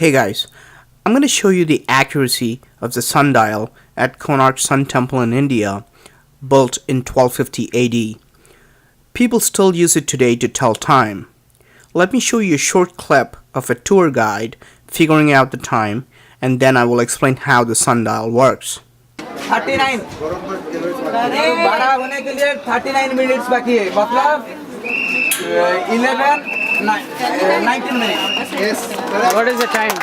Hey guys, I'm going to show you the accuracy of the sundial at Konark Sun Temple in India, built in 1250 AD. People still use it today to tell time. Let me show you a short clip of a tour guide figuring out the time, and then I will explain how the sundial works. 39 12 होने के लिए 39 minutes बाकी है मतलब 19 minutes. Yes. What is the time?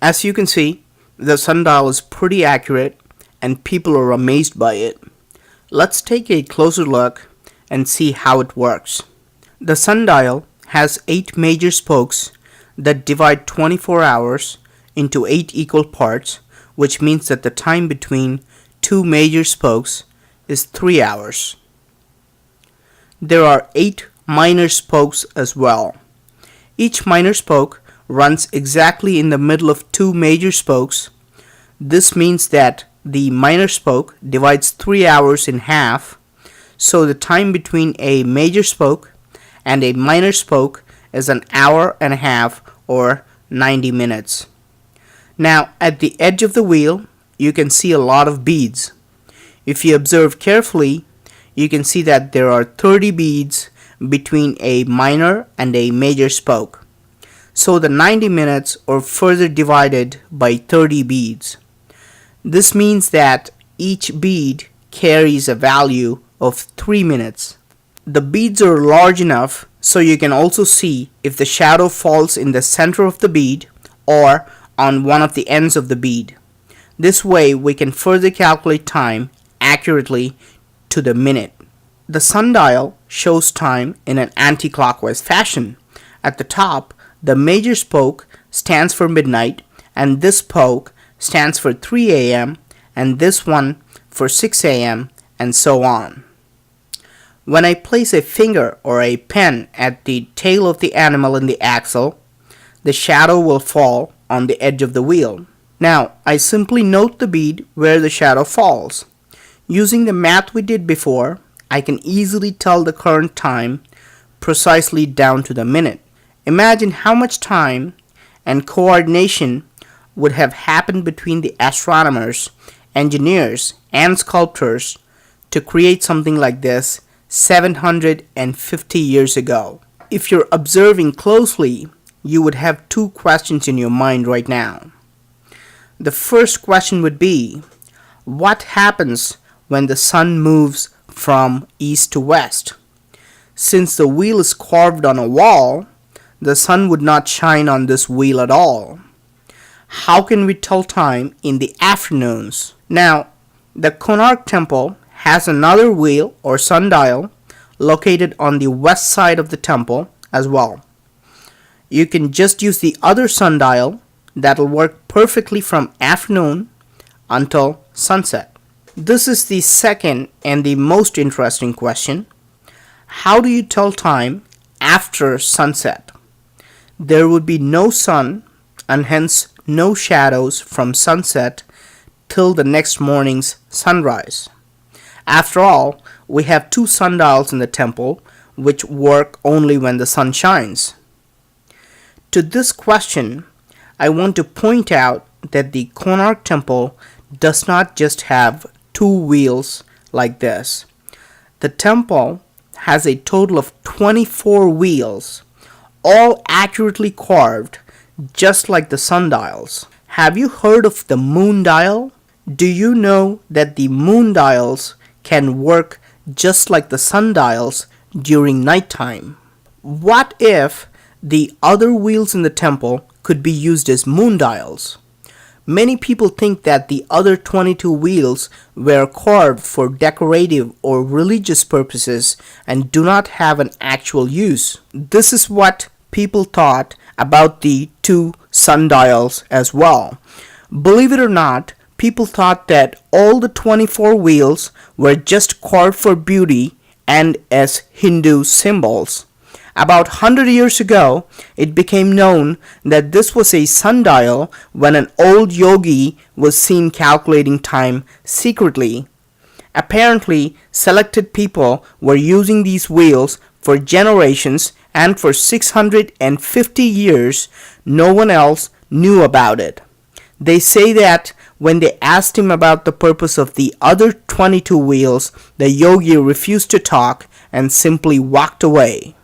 As you can see, the sundial is pretty accurate and people are amazed by it. Let's take a closer look and see how it works. The sundial has 8 major spokes that divide 24 hours into 8 equal parts, which means that the time between 2 major spokes is 3 hours. There are 8 minor spokes as well. Each minor spoke runs exactly in the middle of 2 major spokes. This means that the minor spoke divides 3 hours in half, so the time between a major spoke and a minor spoke is an hour and a half or 90 minutes. Now, at the edge of the wheel, you can see a lot of beads. If you observe carefully, you can see that there are 30 beads between a minor and a major spoke. So the 90 minutes are further divided by 30 beads. This means that each bead carries a value of 3 minutes. The beads are large enough so you can also see if the shadow falls in the center of the bead or on one of the ends of the bead. This way we can further calculate time accurately to the minute. The sundial shows time in an anti-clockwise fashion. At the top, the major spoke stands for midnight, and this spoke stands for 3 a.m., and this one for 6 a.m., and so on. When I place a finger or a pen at the tail of the animal in the axle, the shadow will fall on the edge of the wheel. Now, I simply note the bead where the shadow falls. Using the math we did before, I can easily tell the current time precisely down to the minute. Imagine how much time and coordination would have happened between the astronomers, engineers, and sculptors to create something like this 750 years ago. If you're observing closely, you would have 2 questions in your mind right now. The first question would be, what happens when the sun moves from east to west? Since the wheel is carved on a wall, the sun would not shine on this wheel at all. How can we tell time in the afternoons? Now, the Konark temple has another wheel or sundial located on the west side of the temple as well. You can just use the other sundial that'll work perfectly from afternoon until sunset. This is the second and the most interesting question. How do you tell time after sunset? There would be no sun and hence no shadows from sunset till the next morning's sunrise. After all, we have 2 sundials in the temple which work only when the sun shines. To this question, I want to point out that the Konark temple does not just have 2 wheels like this. The temple has a total of 24 wheels, all accurately carved, just like the sundials. Have you heard of the Moondial? Do you know that the Moondials can work just like the sundials during nighttime? What if the other wheels in the temple could be used as moondials? Many people think that the other 22 wheels were carved for decorative or religious purposes and do not have an actual use. This is what people thought about the 2 sundials as well. Believe it or not, people thought that all the 24 wheels were just carved for beauty and as Hindu symbols. About 100 years ago, it became known that this was a sundial when an old yogi was seen calculating time secretly. Apparently, selected people were using these wheels for generations and for 650 years no one else knew about it. They say that when they asked him about the purpose of the other 22 wheels, the yogi refused to talk and simply walked away.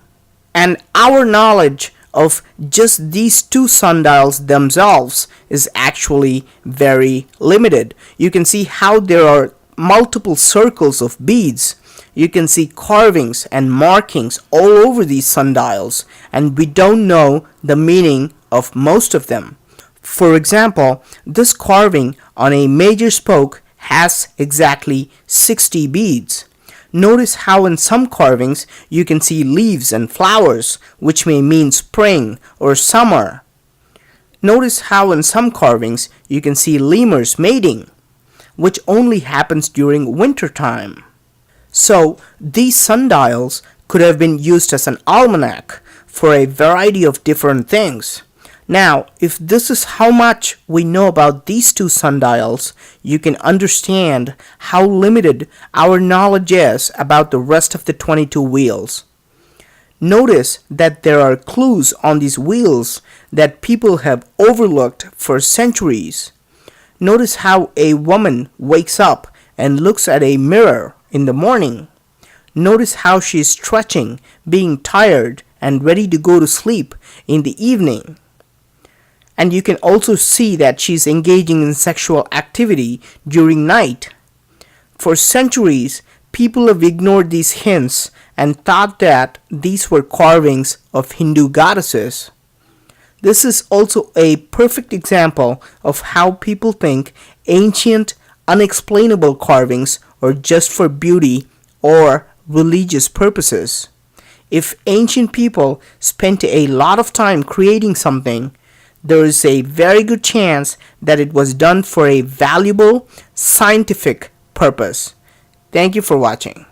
And our knowledge of just these two sundials themselves is actually very limited. You can see how there are multiple circles of beads. You can see carvings and markings all over these sundials, and we don't know the meaning of most of them. For example, this carving on a major spoke has exactly 60 beads. Notice how in some carvings you can see leaves and flowers, which may mean spring or summer. Notice how in some carvings you can see lemurs mating, which only happens during winter time. So these sundials could have been used as an almanac for a variety of different things. Now, if this is how much we know about these two sundials, you can understand how limited our knowledge is about the rest of the 22 wheels. Notice that there are clues on these wheels that people have overlooked for centuries. Notice how a woman wakes up and looks at a mirror in the morning. Notice how she is stretching, being tired, and ready to go to sleep in the evening. And you can also see that she's engaging in sexual activity during night. For centuries, people have ignored these hints and thought that these were carvings of Hindu goddesses. This is also a perfect example of how people think ancient, unexplainable carvings are just for beauty or religious purposes. If ancient people spent a lot of time creating something, there is a very good chance that it was done for a valuable scientific purpose. Thank you for watching.